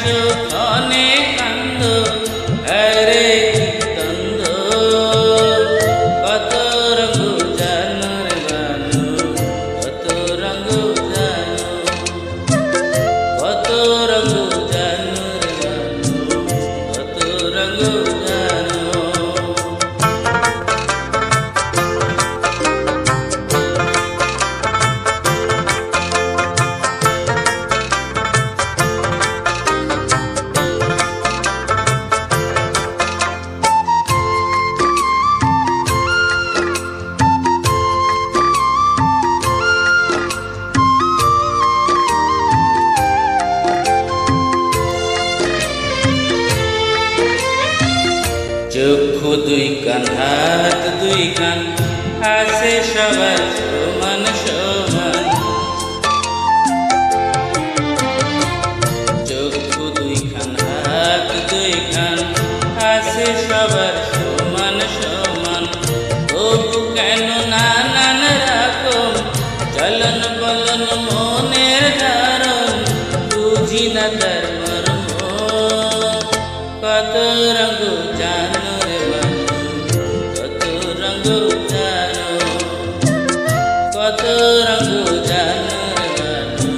হাসো ক্ষণে কান্দ, আরে কি দ্বন্দ্ব। কত রঙ জানো রে বানু, কত রঙ জানো, কত রঙ জানো রে বানু, কত রঙ জানো। চক্ষু দুই কান হাত দুই কান আছে সবার সমান সমান। চক্ষু দুই কান হাত দুই কান আছে সবার সমান সমান। তবু কেন নানান রকম চলন বলন মনের ধারণ, বুঝি না তার মর্ম। কত রঙ জানো রে বানু, কত রঙ জানো, কত রঙ জানো রে বানু,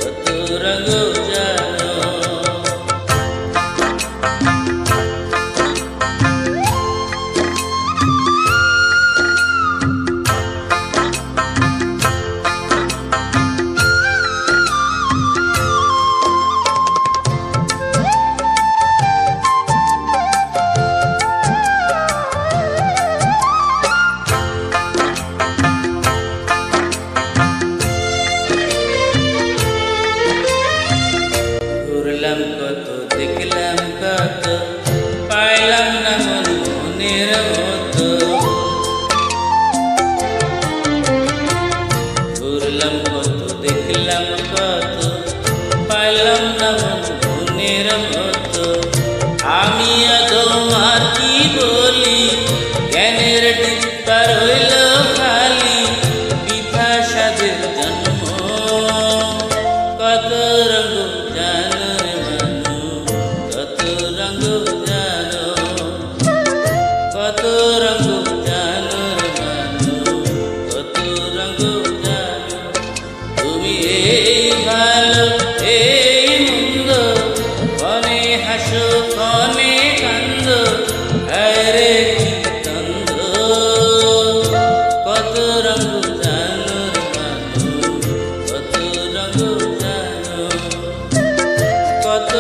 কত রঙ জানো। ঘুরলাম কত দেখলাম কত, পাইলাম না মন মনের মতো। ঘুরলাম কত দেখলাম কত, পাইলাম না মন মনের মতো। আমি তোমার কি বলি, জ্ঞানের ডিব্বা রইল খালি, বৃথা সাধের জন্ম। কত রঙ জানো রে বানু, কত রঙ জানো, কত রঙ জানো রে বানু, কত রঙ জানো। তুমি এই ভালো এই মন্দ, ক্ষণে হাসো ক্ষণে কান্দ, আরে কি দ্বন্দ্ব। কত রঙ জানো রে বানু, কত রঙ জানো, কত